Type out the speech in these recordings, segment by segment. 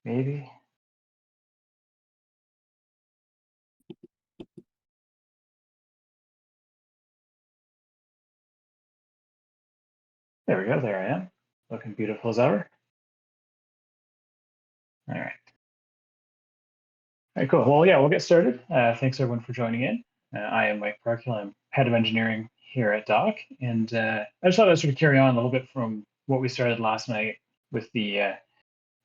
Maybe. There we go. There I am. Looking beautiful as ever. All right. All right, cool. Well, yeah, we'll get started. Thanks everyone for joining in. I am Mike Parkhill. I'm head of engineering here at Doc, and I just thought I'd sort of carry on a little bit from what we started last night with the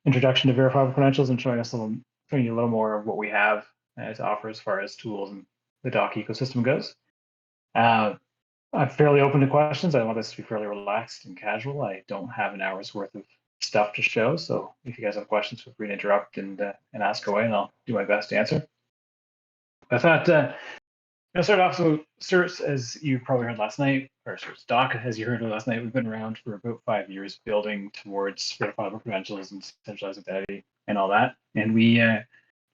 introduction to verifiable credentials and showing you a little more of what we have to offer as far as tools and the Doc ecosystem goes. Uh, I'm fairly open to questions. I want this to be fairly relaxed and casual. I don't have an hour's worth of stuff to show, so if you guys have questions, feel free to interrupt and ask away, and I'll do my best to answer. I thought I'll start off. So certs, as you probably heard last night, or certs Doc, as you heard last night, we've been around for about 5 years, building towards verifiable credentials and centralized identity and all that. And we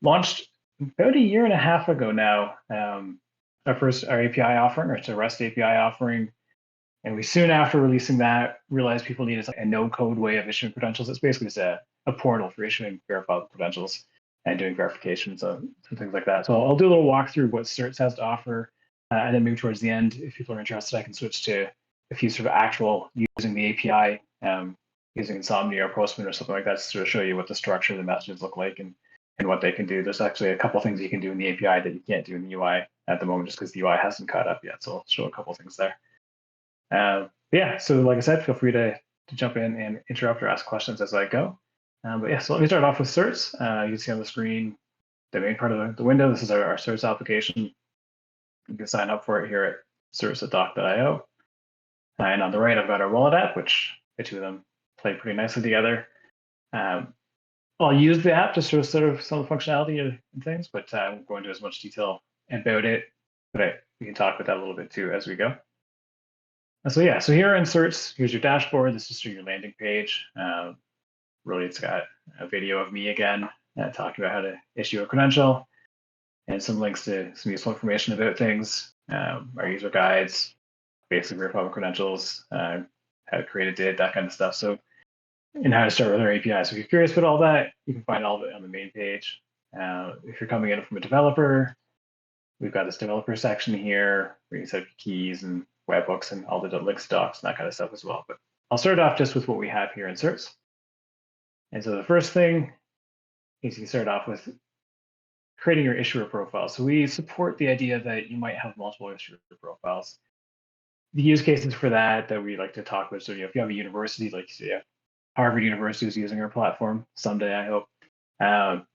launched about a year and a half ago now. Our API offering, or it's a REST API offering. And we soon after releasing that realized people needed a no-code way of issuing credentials. It's basically just a portal for issuing verifiable credentials and doing verifications and things like that. So I'll do a little walkthrough what certs has to offer, and then maybe towards the end, if people are interested, I can switch to a few sort of actual using the API, using Insomnia or Postman or something like that to sort of show you what the structure of the messages look like and what they can do. There's actually a couple things you can do in the API that you can't do in the UI at the moment just because the UI hasn't caught up yet. So I'll show a couple things there. Yeah, so like I said, feel free to jump in and interrupt or ask questions as I go. But yeah, so let me start off with certs. You can see on the screen the main part of the window. This is our certs application. You can sign up for it here at certs.doc.io. And on the right, I've got our wallet app, which the two of them play pretty nicely together. I'll use the app to show sort of some of the functionality and things, but I won't go into as much detail about it. But we can talk about that a little bit too as we go. So yeah, so here in certs, here's your dashboard. This is your landing page. Really, it's got a video of me again talking about how to issue a credential and some links to some useful information about things, our user guides, basic verifiable credentials, how to create a DID, that kind of stuff. So, and how to start with our API. So if you're curious about all that, you can find all of it on the main page. If you're coming in from a developer, we've got this developer section here where you can set keys and webhooks and all the links, docs, and that kind of stuff as well. But I'll start off just with what we have here in certs. And so the first thing is you start off with creating your issuer profile. So we support the idea that you might have multiple issuer profiles. The use cases for that we like to talk about. So if you have a university, like Harvard University is using our platform someday, I hope.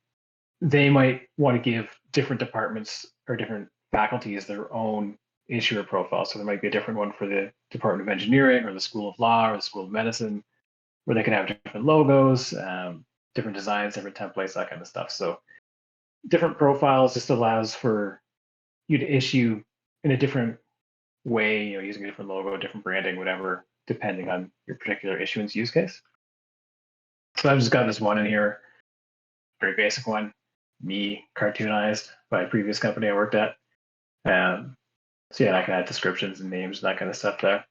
They might want to give different departments or different faculties their own issuer profile. So there might be a different one for the Department of Engineering or the School of Law or the School of Medicine, where they can have different logos, different designs, different templates, that kind of stuff. So different profiles just allows for you to issue in a different way, using a different logo, different branding, whatever, depending on your particular issuance use case. So I've just got this one in here, very basic one, me cartoonized by a previous company I worked at. So yeah, I can add descriptions and names and that kind of stuff there.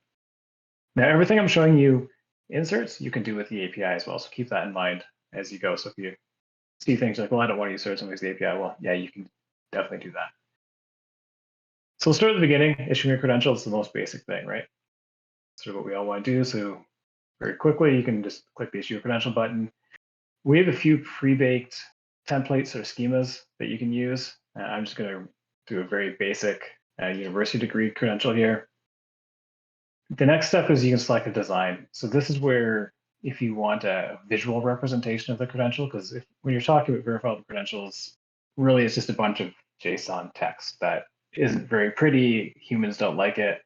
Now, everything I'm showing you inserts, you can do with the API as well. So keep that in mind as you go. So if you see things like, well, I don't want to use certs and use the API, well, yeah, you can definitely do that. So we'll start at the beginning. Issuing a credential is the most basic thing, right? Sort of what we all want to do. So very quickly, you can just click the issue a credential button. We have a few pre-baked templates or schemas that you can use. I'm just going to do a very basic university degree credential here. The next step is you can select a design. So this is where if you want a visual representation of the credential, because when you're talking about verifiable credentials, really it's just a bunch of JSON text that isn't very pretty. Humans don't like it.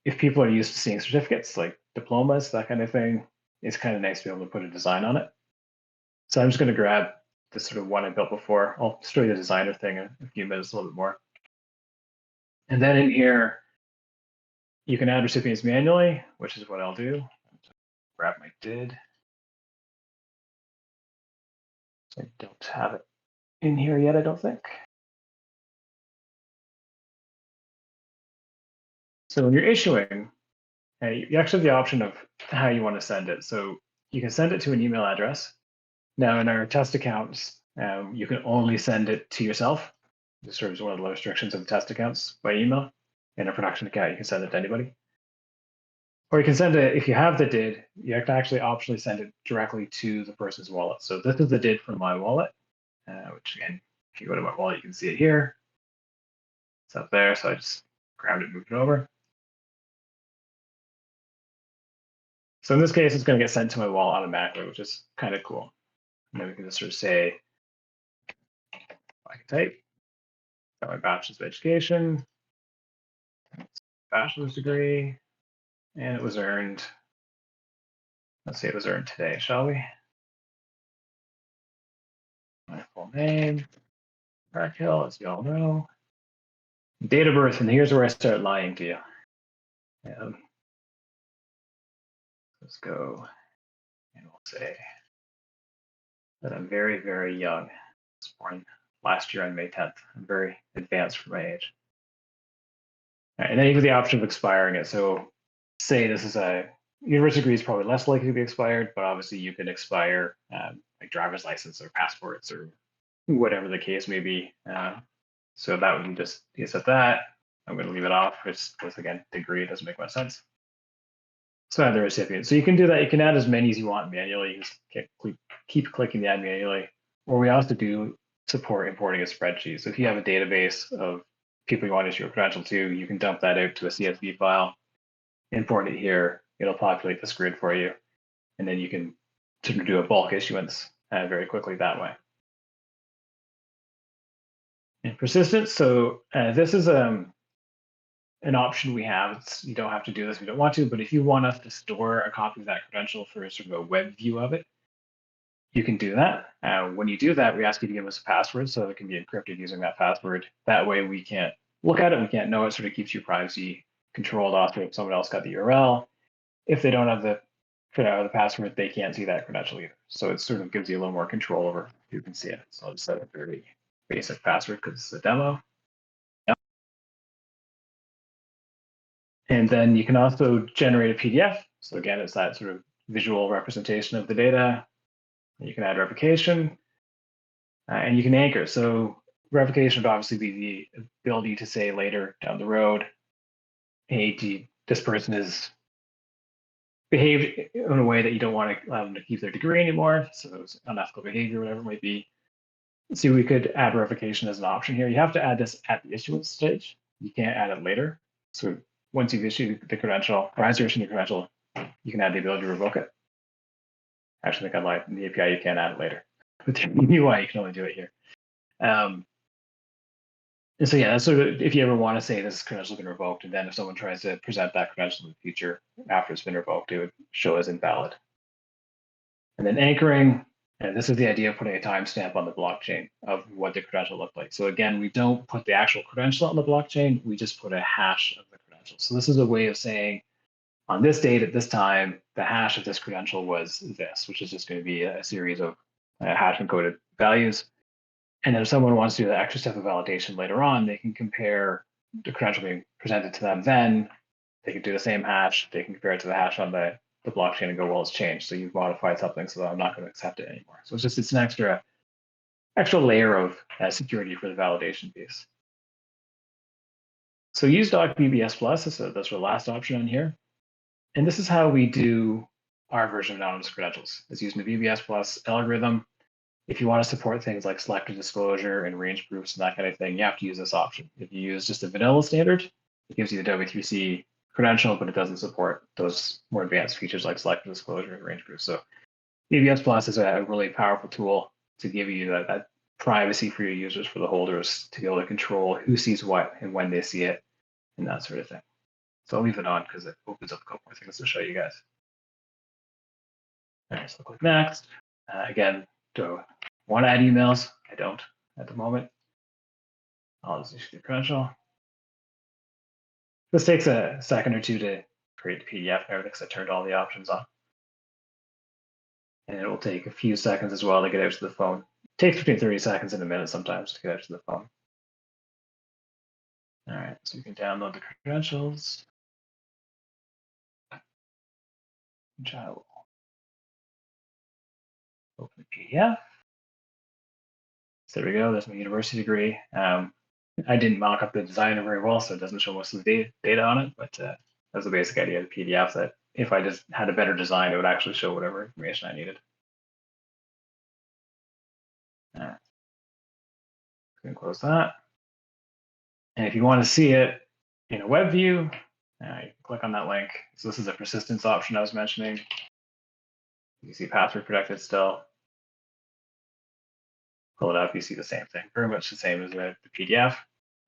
If people are used to seeing certificates like diplomas, that kind of thing, it's kind of nice to be able to put a design on it. So I'm just going to grab this sort of one I built before. I'll show you the designer thing in a few minutes, a little bit more. And then in here, you can add recipients manually, which is what I'll do. Grab my DID. I don't have it in here yet, I don't think. So when you're issuing, you actually have the option of how you want to send it. So you can send it to an email address, Now in our test accounts, you can only send it to yourself. This serves one of the restrictions of test accounts by email. In a production account, you can send it to anybody. Or you can send it, if you have the DID, you have to actually optionally send it directly to the person's wallet. So this is the DID from my wallet, which again, if you go to my wallet, you can see it here. It's up there, so I just grabbed it, moved it over. So in this case, it's going to get sent to my wallet automatically, which is kind of cool. And then we can just sort of say, I can type, got my bachelor's of education, bachelor's degree, and it was earned, let's say it was earned today, shall we? My full name, Park Hill, as you all know. Date of birth, and here's where I start lying to you. Let's go, and we'll say that I'm very, very young. I was born last year on May 10th. I'm very advanced for my age. Right, and then you have the option of expiring it. So say this is a university degree is probably less likely to be expired, but obviously you can expire like driver's license or passports or whatever the case may be. So that would just, you set that. I'm going to leave it off because again, degree doesn't make much sense. So add the recipient. So you can do that. You can add as many as you want manually. You just keep clicking the add manually. Or we also do support importing a spreadsheet. So if you have a database of people you want to issue a credential to, you can dump that out to a CSV file, import it here. It'll populate this grid for you. And then you can sort of do a bulk issuance very quickly that way. And persistence. So this is an option we have. You don't have to do this if you don't want to, but if you want us to store a copy of that credential for sort of a web view of it, you can do that. When you do that, we ask you to give us a password so it can be encrypted using that password. That way we can't look at it, we can't know it, sort of keeps you privacy controlled off if someone else got the URL. If they don't have the password, they can't see that credential either. So it sort of gives you a little more control over who can see it. So I'll just set a very basic password because it's a demo. Yep. And then you can also generate a PDF. So again, it's that sort of visual representation of the data. You can add revocation, and you can anchor. So revocation would obviously be the ability to say later down the road, hey, this person is behaved in a way that you don't want to allow them to keep their degree anymore. So it's unethical behavior, whatever it might be. See, we could add revocation as an option here. You have to add this at the issuance stage. You can't add it later. So once you've issued the credential, or as you're issuing the credential, you can add the ability to revoke it. Actually, I think I lied. In the API, you can't add it later. With the UI, you can only do it here. And so yeah, that's sort of if you ever want to say this credential has been revoked, and then if someone tries to present that credential in the future after it's been revoked, it would show as invalid. And then anchoring, and this is the idea of putting a timestamp on the blockchain of what the credential looked like. So again, we don't put the actual credential on the blockchain, we just put a hash of the credential. So this is a way of saying, on this date at this time, the hash of this credential was this, which is just going to be a series of hash encoded values. And then if someone wants to do the extra step of validation later on, they can compare the credential being presented to them then. They can do the same hash. They can compare it to the hash on the blockchain and go, well, it's changed. So you've modified something, so I'm not going to accept it anymore. So it's an extra layer of security for the validation piece. So use DocBBS Plus is that's our last option on here. And this is how we do our version of anonymous credentials. It's using the BBS Plus algorithm. If you want to support things like selective disclosure and range proofs and that kind of thing, you have to use this option. If you use just a vanilla standard, it gives you the W3C credential, but it doesn't support those more advanced features like selective disclosure and range proofs. So BBS Plus is a really powerful tool to give you that privacy for your users, for the holders, to be able to control who sees what and when they see it and that sort of thing. So I'll leave it on because it opens up a couple more things to show you guys. All right, so click next. Again, do I want to add emails? I don't at the moment. I'll just issue the credential. This takes a second or two to create the PDF and everything because I turned all the options on. And it will take a few seconds as well to get out to the phone. It takes between 30 seconds and a minute sometimes to get out to the phone. All right, so you can download the credentials, which I will Open the PDF. So there we go. There's my university degree. I didn't mock up the designer very well, so it doesn't show most of the data on it, but that's the basic idea of the PDF, that if I just had a better design, it would actually show whatever information I needed. Can close that. And if you want to see it in a web view, you can click on that link. So this is a persistence option I was mentioning. You see password protected still. Pull it up, you see the same thing, very much the same as the PDF.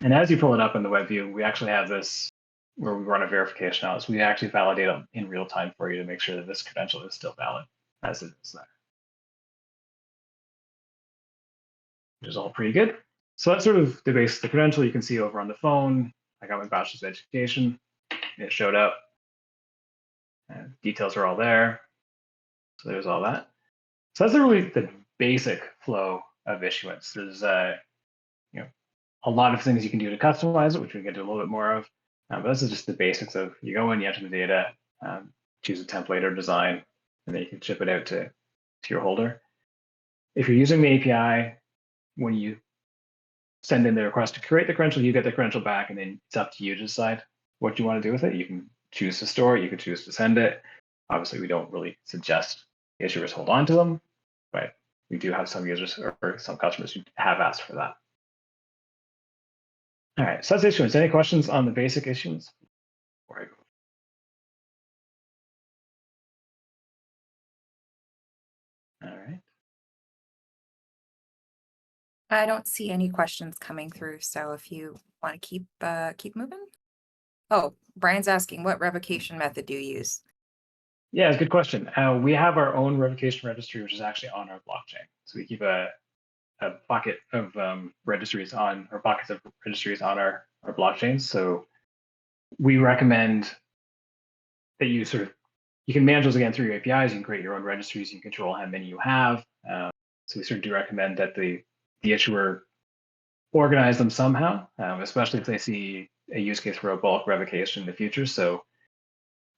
And as you pull it up in the web view, we actually have this where we run a verification on it. So we actually validate it in real time for you to make sure that this credential is still valid as it is there, which is all pretty good. So that's sort of the base of the credential. You can see over on the phone, I got my bachelor's of education. It showed up. And details are all there. So there's all that. So that's really the basic flow of issuance. There's a lot of things you can do to customize it, which we can do a little bit more of. But this is just the basics of, you go in, you enter the data, choose a template or design, and then you can ship it out to your holder. If you're using the API, when you send in the request to create the credential, you get the credential back, and then it's up to you to decide what you want to do with it. You can choose to store it, you can choose to send it. Obviously, we don't really suggest issuers hold on to them, but we do have some users or some customers who have asked for that. All right, so that's issuance. Any questions on the basic issuance? Before I go? All right. I don't see any questions coming through, so if you want to keep moving. Oh, Brian's asking, what revocation method do you use? Yeah, it's a good question. We have our own revocation registry, which is actually on our blockchain. So we keep a bucket of registries on, or buckets of registries on our blockchain. So we recommend that you you can manage those again through your APIs. You can create your own registries. You can control how many you have. So we sort of do recommend that the issuer organize them somehow, especially if they see a use case for a bulk revocation in the future. So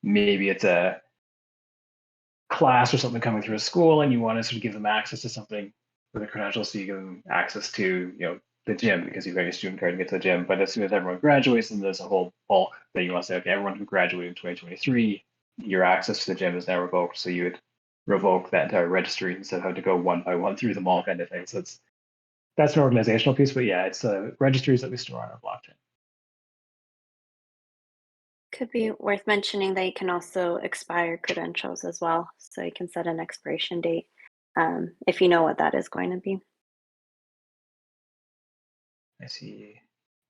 maybe it's a class or something coming through a school, and you want to sort of give them access to something with a credential, so you give them access to the gym because you've got your student card to get to the gym. But as soon as everyone graduates, then there's a whole bulk that you want to say, okay, everyone who graduated in 2023, your access to the gym is now revoked. So you would revoke that entire registry instead of having to go one by one through them all, kind of thing. So that's an organizational piece, but yeah, it's registries that we store on our blockchain. Could be worth mentioning that you can also expire credentials as well. So you can set an expiration date if you know what that is going to be. I see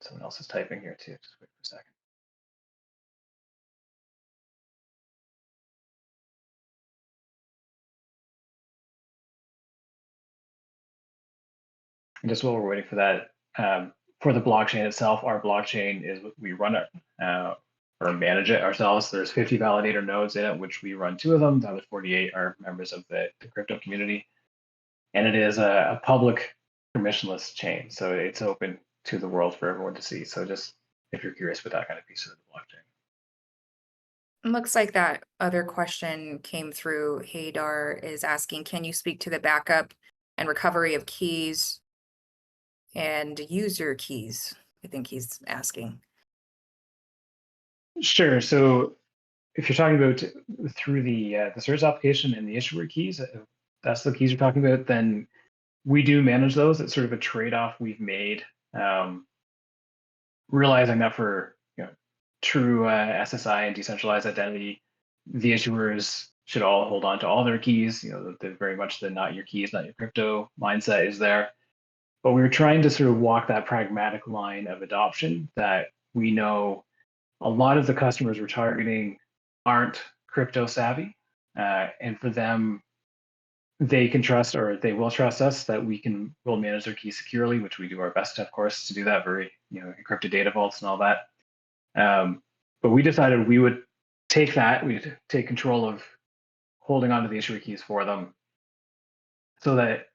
someone else is typing here too. Just wait for a second. And just while we're waiting for that, for the blockchain itself, our blockchain is, we run it or manage it ourselves. There's 50 validator nodes in it, which we run 2 of them. The other 48 are members of the crypto community. And it is a public permissionless chain. So it's open to the world for everyone to see. So just if you're curious about that kind of piece of the blockchain. Looks like that other question came through. Haydar is asking, can you speak to the backup and recovery of keys and user keys? I think he's asking. Sure. So if you're talking about through the service application and the issuer keys, if that's the keys you're talking about, then we do manage those. It's sort of a trade-off we've made, realizing that for true SSI and decentralized identity, the issuers should all hold on to all their keys. The very much the not your keys, not your crypto mindset is there. But we were trying to sort of walk that pragmatic line of adoption that we know a lot of the customers we're targeting aren't crypto savvy. And for them, they can trust, or they will trust us, that we'll manage their keys securely, which we do our best, of course, to do that, very encrypted data vaults and all that. But we decided we would take that, we'd take control of holding onto the issuer keys for them so that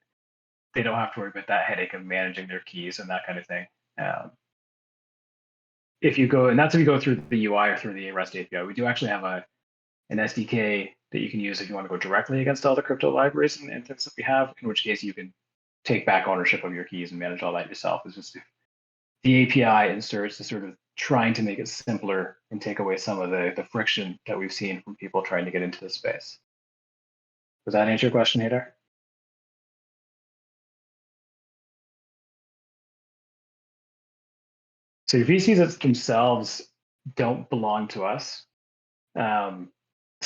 they don't have to worry about that headache of managing their keys and that kind of thing. If you go, and that's if you go through the UI or through the REST API, we do actually have an SDK that you can use if you want to go directly against all the crypto libraries and things that we have, in which case you can take back ownership of your keys and manage all that yourself. It's just the API inserts is sort of trying to make it simpler and take away some of the friction that we've seen from people trying to get into the space. Does that answer your question, Hadar? So your VCs themselves don't belong to us. So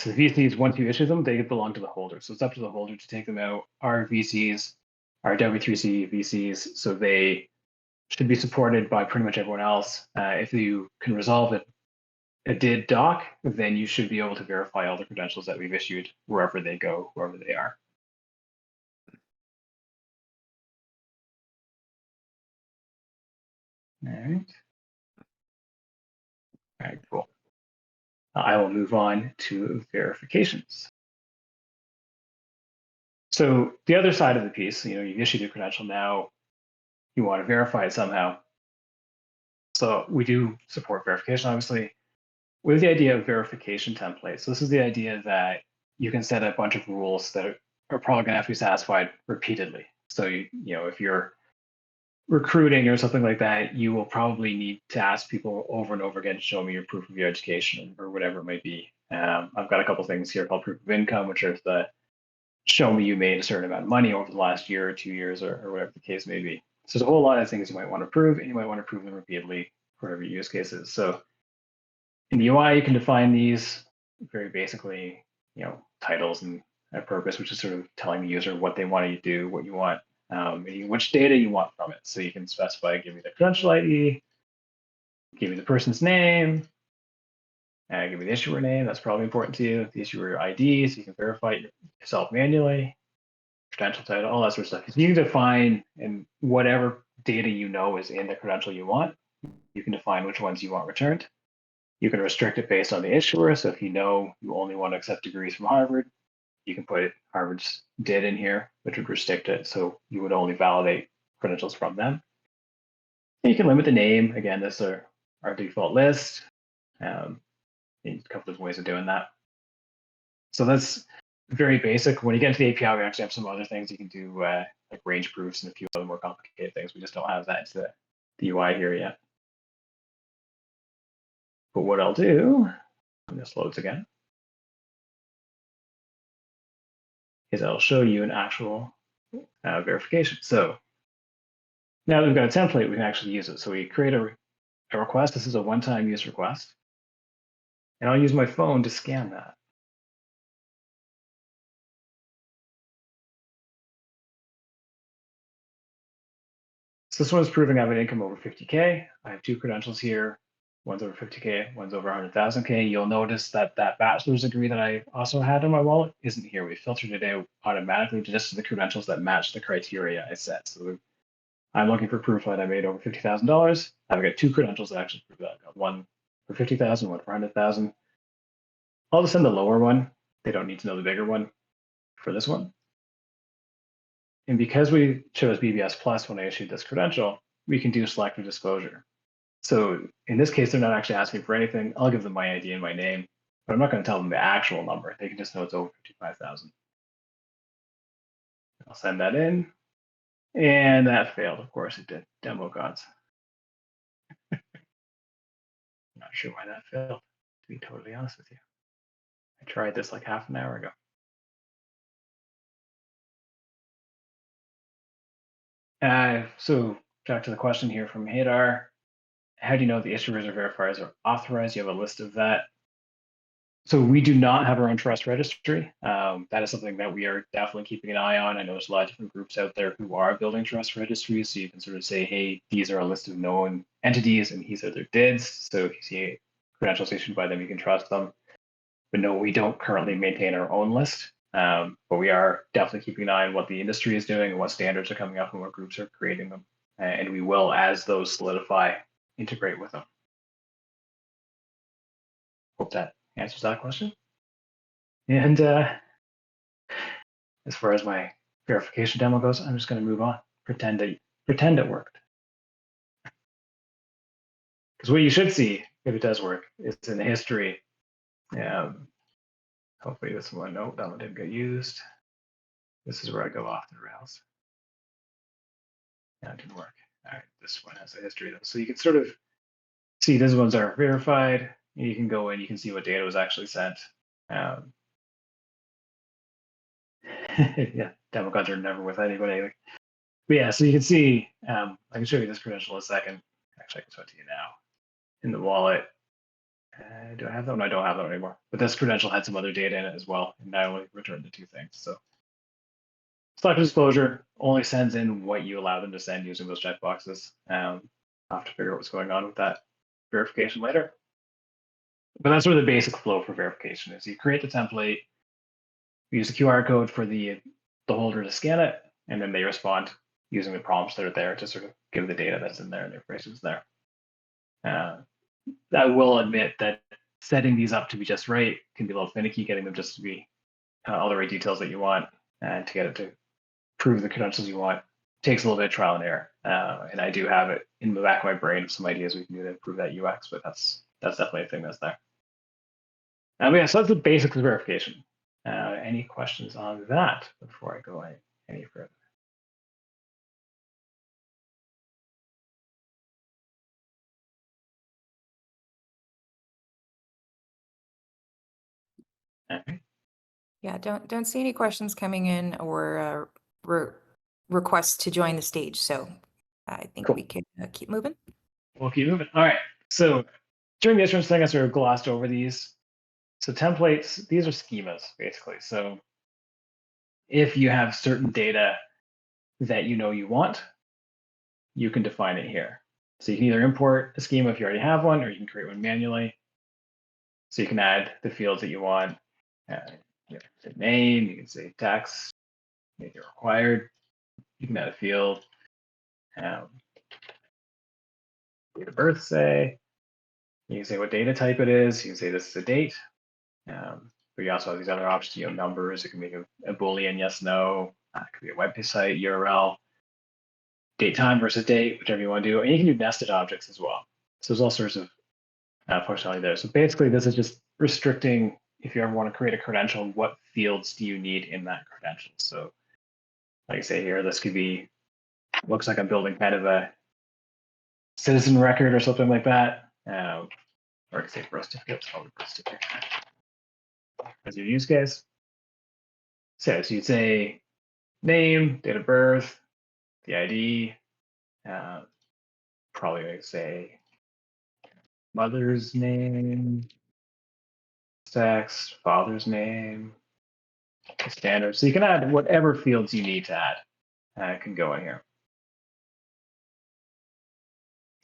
the VCs, once you issue them, they belong to the holder. So it's up to the holder to take them out. Our VCs, our W3C VCs, so they should be supported by pretty much everyone else. If you can resolve a DID doc, then you should be able to verify all the credentials that we've issued wherever they go, wherever they are. All right. All right, cool. I will move on to verifications. So the other side of the piece, you've issued a credential now, you want to verify it somehow. So we do support verification, obviously, with the idea of verification templates. So this is the idea that you can set a bunch of rules that are probably going to have to be satisfied repeatedly. So if you're recruiting or something like that, you will probably need to ask people over and over again to show me your proof of your education or whatever it might be. I've got a couple of things here called proof of income, which are the show me you made a certain amount of money over the last year or 2 years or whatever the case may be. So there's a whole lot of things you might want to prove, and you might want to prove them repeatedly for every use cases. So in the UI, you can define these very basically, titles and a purpose, which is sort of telling the user what they want you to do, what you want, which data you want from it. So you can specify, give me the credential ID, give me the person's name, give me the issuer name. That's probably important to you. The issuer ID, so you can verify it yourself manually, credential title, all that sort of stuff. Because you can define and whatever data is in the credential you want, you can define which ones you want returned. You can restrict it based on the issuer. So if you only want to accept degrees from Harvard, you can put Harvard's DID in here, which would restrict it. So you would only validate credentials from them. And you can limit the name. Again, this is our default list. A couple of ways of doing that. So that's very basic. When you get into the API, we actually have some other things you can do, like range proofs and a few other more complicated things. We just don't have that into the UI here yet. But what I'll do, when this loads again, is I'll show you an actual verification. So now that we've got a template, we can actually use it. So we create a request. This is a one-time use request. And I'll use my phone to scan that. So this one's proving I have an income over 50K. I have two credentials here. One's over 50K, one's over 100,000K. You'll notice that bachelor's degree that I also had in my wallet isn't here. We filtered it out automatically just to the credentials that match the criteria I set. So I'm looking for proof that I made over $50,000. I've got two credentials that actually prove that. I've got one for 50,000, one for 100,000. I'll just send the lower one. They don't need to know the bigger one for this one. And because we chose BBS Plus when I issued this credential, we can do selective disclosure. So in this case, they're not actually asking for anything. I'll give them my ID and my name, but I'm not going to tell them the actual number. They can just know it's over 55,000. I'll send that in. And that failed. Of course it did. Demo gods. Not sure why that failed, to be totally honest with you. I tried this like half an hour ago. So back to the question here from Hadar. How do you know the issuers or verifiers are authorized? You have a list of that. So we do not have our own trust registry. That is something that we are definitely keeping an eye on. I know there's a lot of different groups out there who are building trust registries. So you can sort of say, hey, these are a list of known entities and these are their DIDs. So if you see credentials issued by them, you can trust them. But no, we don't currently maintain our own list. But we are definitely keeping an eye on what the industry is doing and what standards are coming up and what groups are creating them. And we will, as those solidify, integrate with them. Hope that answers that question. And as far as my verification demo goes, I'm just going to move on. Pretend it worked. Because what you should see, if it does work, is in the history. I'll Hopefully this one, no, that one didn't get used. This is where I go off the rails. That didn't work. All right, this one has a history though. So you can sort of see these ones are verified. You can go in, you can see what data was actually sent. Yeah, Democrats are never with anybody. But yeah, so you can see, I can show you this credential in a second. Actually, I can show it to you now in the wallet. Do I have that one? I don't have that one anymore. But this credential had some other data in it as well, and I only returned the 2 things. So selective disclosure only sends in what you allow them to send using those checkboxes. I'll have to figure out what's going on with that verification later. But that's sort of the basic flow for verification is you create the template, you use the QR code for the holder to scan it, and then they respond using the prompts that are there to sort of give the data that's in there and the information is there. I will admit that setting these up to be just right can be a little finicky, getting them just to be all the right details that you want and to get it to prove the credentials you want takes a little bit of trial and error. And I do have it in the back of my brain of some ideas we can do to improve that UX, but that's definitely a thing that's there. But yeah, so that's the basics of verification. Any questions on that before I go any further? Okay. Yeah, don't see any questions coming in or requests to join the stage. So I think Cool. we can keep moving. We'll keep moving. All right. So during the issuance thing, I sort of glossed over these. So templates, these are schemas basically. So if you have certain data that you know you want, you can define it here. So you can either import a schema if you already have one, or you can create one manually. So you can add the fields that you want. You can say name, you can say text, if you're required. You can add a field. Date of birth, say. You can say what data type it is. You can say this is a date. But you also have these other options, numbers. It can make a Boolean yes, no. It could be a web site, URL, date, time versus date, whichever you want to do. And you can do nested objects as well. So there's all sorts of functionality there. So basically, this is just restricting, if you ever want to create a credential, what fields do you need in that credential? So like I say here, this could be, looks like I'm building kind of a citizen record or something like that. Or I could say birth certificate, it's probably birth certificate as your use case. So you'd say name, date of birth, the ID, probably like say mother's name, sex, father's name, standard. So you can add whatever fields you need to add. Can go in here.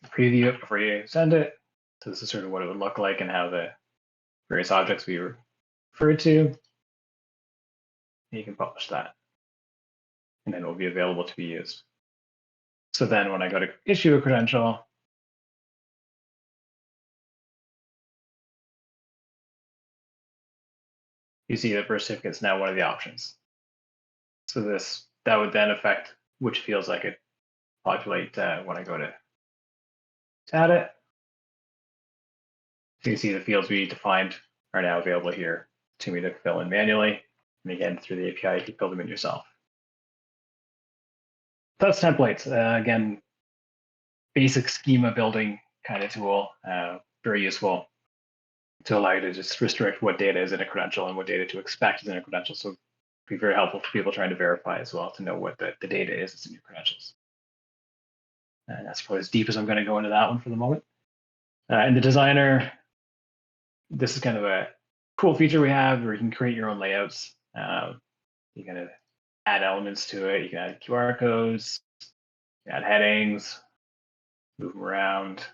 Preview it before you send it. So this is sort of what it would look like and how the various objects we referred to. You can publish that. And then it will be available to be used. So then when I go to issue a credential, you see that birth certificate is now one of the options. So that would then affect which fields I could populate when I go to add it. So you can see the fields we defined are now available here to me to fill in manually. And again, through the API, you can fill them in yourself. That's templates. Again, basic schema building kind of tool, very useful to allow you to just restrict what data is in a credential and what data to expect is in a credential. So be very helpful for people trying to verify as well to know what the data is that's in your credentials. And that's probably as deep as I'm going to go into that one for the moment. In the designer, this is kind of a cool feature we have where you can create your own layouts. You can add elements to it. You can add QR codes, add headings, move them around,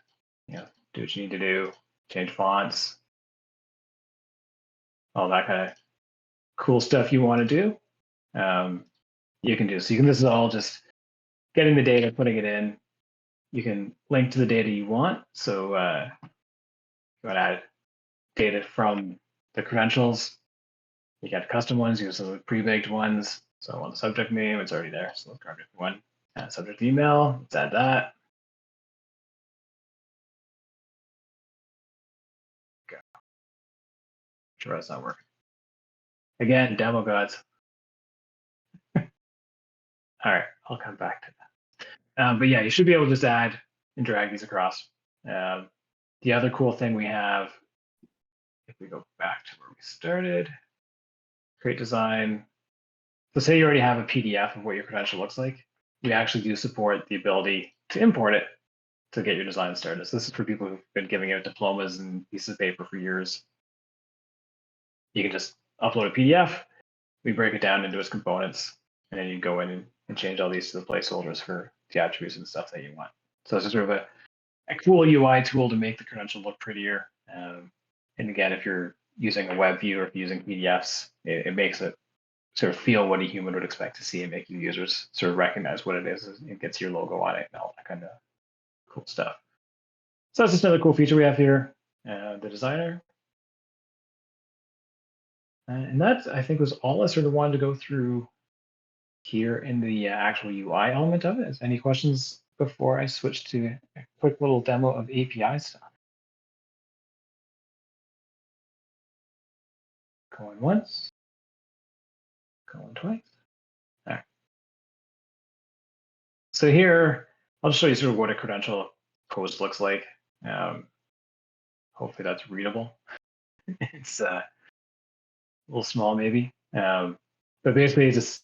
do what you need to do, change fonts, all that kind of cool stuff you want to do. You can do. So this is all just getting the data, putting it in. You can link to the data you want. So you want to add data from the credentials. You got custom ones, you have some pre-baked ones. So I want the subject name, it's already there. So let's grab one. Subject email, let's add that. Go. Sure, that's not working. Again, demo gods. All right, I'll come back to that. But yeah, you should be able to just add and drag these across. The other cool thing we have, if we go back to where we started, create design. So say you already have a PDF of what your credential looks like. We actually do support the ability to import it to get your design started. So this is for people who've been giving out diplomas and pieces of paper for years. You can just upload a PDF, we break it down into its components, and then you go in and change all these to the placeholders for the attributes and stuff that you want. So it's just sort of a cool UI tool to make the credential look prettier. And again, if you're using a web view or if you're using PDFs, it makes it sort of feel what a human would expect to see and make your users sort of recognize what it is. It gets your logo on it and all that kind of cool stuff. So that's just another cool feature we have here, the designer. And that, I think, was all I sort of wanted to go through here in the actual UI element of it. Any questions before I switch to a quick little demo of API stuff? Going once, going twice. All right. So here, I'll just show you sort of what a credential post looks like. Hopefully that's readable. It's a little small maybe, but basically it's just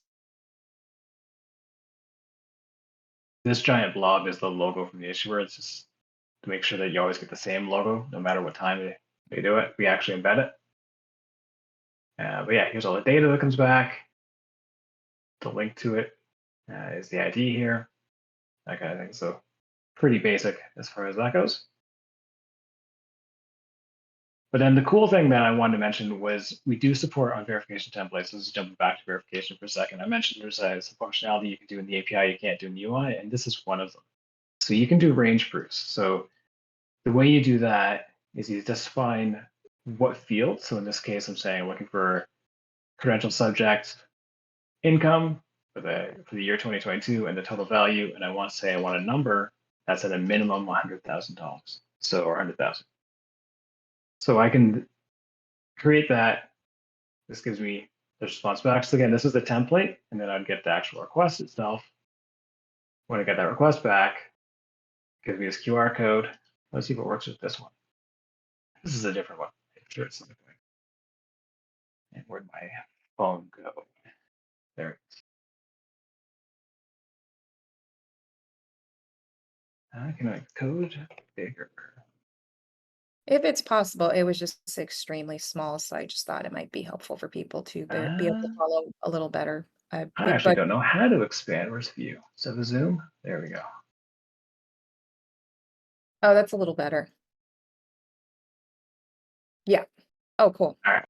this giant blob is the logo from the issuer. It's just to make sure that you always get the same logo no matter what time they do it. We actually embed it. But yeah, here's all the data that comes back. The link to it is the ID here, that kind of thing. So pretty basic as far as that goes. But then the cool thing that I wanted to mention was we do support on verification templates. This is jumping back to verification for a second. I mentioned there's some functionality you can do in the API you can't do in the UI, and this is one of them. So you can do range proofs. So the way you do that is you just define what field. So in this case, I'm saying I'm looking for credential subject income for the year 2022 and the total value, and I want to say I want a number that's at a minimum $100,000. So or 100,000. So I can create that. This gives me the response back. So again, this is the template, and then I'd get the actual request itself. When I get that request back, it gives me this QR code. Let's see if it works with this one. This is a different one. I'm sure it's something. And where'd my phone go? There it is. Can I code bigger? If it's possible, it was just extremely small, so I just thought it might be helpful for people to be able to follow a little better. I actually don't know how to expand. Where's view? So the zoom, there we go. Oh, that's a little better. Yeah. Oh, cool. All right,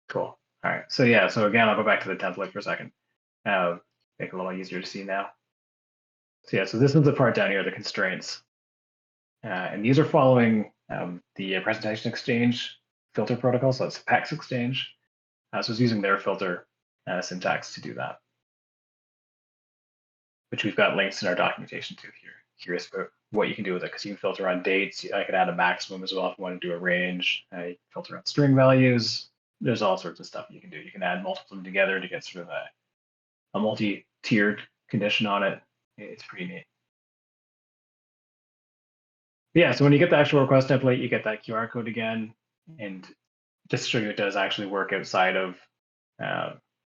cool. All right, so yeah, so again, I'll go back to the template for a second. Make it a little easier to see now. So yeah, so this is the part down here, the constraints. And these are following the presentation exchange filter protocol. So that's PEX exchange. So it's using their filter syntax to do that, which we've got links in our documentation too if you're curious about what you can do with it, because you can filter on dates. I could add a maximum as well if you want to do a range. You can filter on string values. There's all sorts of stuff you can do. You can add multiple of them together to get sort of a multi-tiered condition on it. It's pretty neat. Yeah, so when you get the actual request template, you get that QR code again. And just to show you it does actually work outside of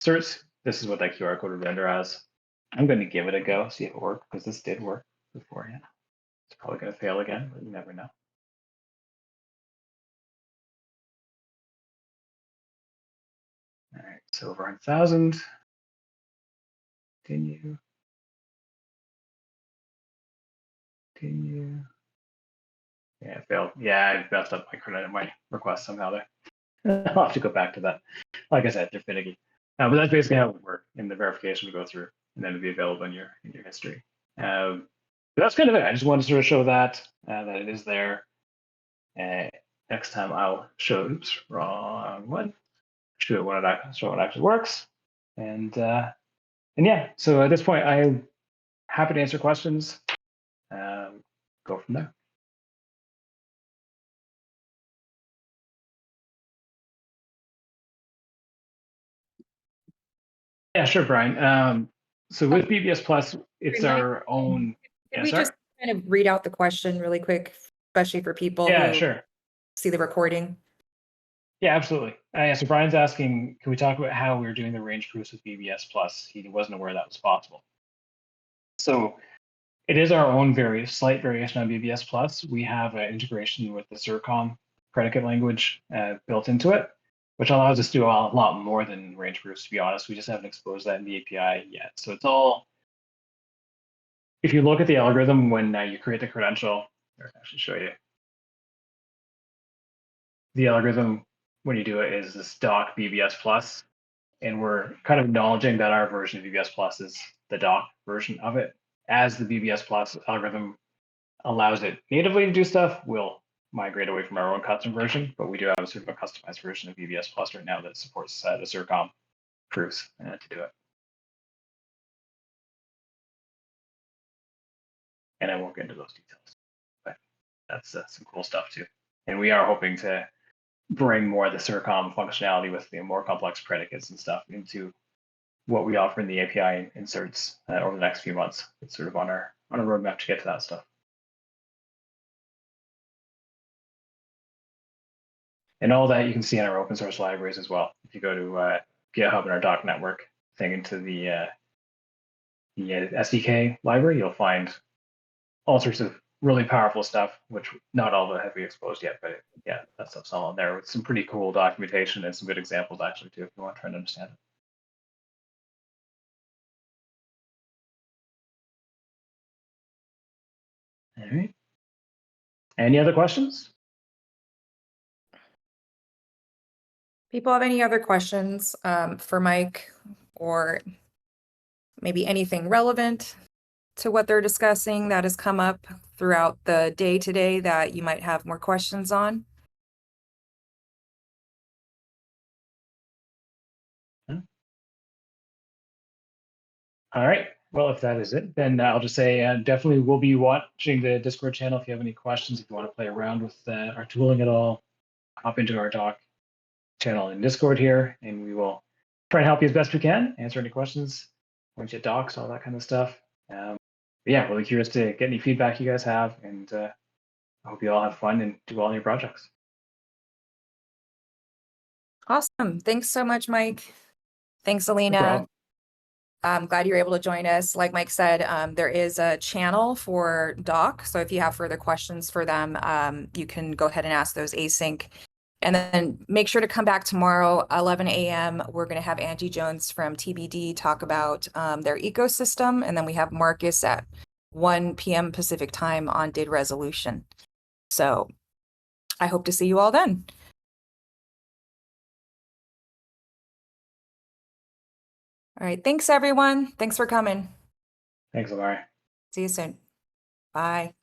certs, this is what that QR code would render as. I'm going to give it a go, see if it works, because this did work beforehand. It's probably going to fail again, but you never know. All right, so over 100,000. Continue. Continue. Yeah, it failed. Yeah, I messed up my request somehow there. I'll have to go back to that. Like I said, they're finicky. But that's basically how it would work in the verification to go through, and then it'll be available in your history. But that's kind of it. I just wanted to sort of show that it is there. Next time I'll show. Oops, wrong one. Show it when it actually works. And yeah. So at this point, I'm happy to answer questions. Go from there. Yeah, sure, Brian. So with BBS Plus, it's Remind- our own. Can Yeah, we sorry. just kind of read out the question really quick, especially for people Yeah, who sure. see the recording? Yeah, absolutely. Yeah, so Brian's asking, can we talk about how we're doing the range proofs with BBS Plus? He wasn't aware that was possible. So it is our own slight variation on BBS Plus. We have an integration with the CIRCOM predicate language built into it, which allows us to do a lot more than range proofs, to be honest. We just haven't exposed that in the API yet. So it's all, if you look at the algorithm when you create the credential, I can actually show you. The algorithm, when you do it, is this doc BBS Plus, and we're kind of acknowledging that our version of BBS Plus is the doc version of it. As the BBS Plus algorithm allows it natively to do stuff, we'll migrate away from our own custom version, but we do have a sort of a customized version of BBS Plus right now that supports the CIRCOM proofs to do it. And I won't get into those details, but that's some cool stuff too. And we are hoping to bring more of the CIRCOM functionality with the more complex predicates and stuff into what we offer in the API inserts over the next few months. It's sort of on our roadmap to get to that stuff. And all that you can see in our open source libraries as well. If you go to GitHub and our doc network thing into the SDK library, you'll find all sorts of really powerful stuff, which not all of it have we exposed yet, but yeah, that stuff's all in there with some pretty cool documentation and some good examples actually too, if you want to try and understand it. All right. Any other questions? People have any other questions for Mike, or maybe anything relevant to what they're discussing that has come up throughout the day today that you might have more questions on? All right. Well, if that is it, then I'll just say definitely we'll be watching the Discord channel. If you have any questions, if you want to play around with our tooling at all, hop into our doc channel in Discord here, and we will try and help you as best we can, answer any questions, point you at docs, all that kind of stuff. Yeah, really curious to get any feedback you guys have, and I hope you all have fun and do all your projects. Awesome. Thanks so much, Mike. Thanks, No Alina. problem. I'm glad you were able to join us. Like Mike said, there is a channel for Doc. So if you have further questions for them, you can go ahead and ask those async. And then make sure to come back tomorrow, 11 a.m. We're going to have Angie Jones from TBD talk about their ecosystem. And then we have Marcus at 1 p.m. Pacific time on data resolution. So I hope to see you all then. All right. Thanks, everyone. Thanks for coming. Thanks, Amari. See you soon. Bye.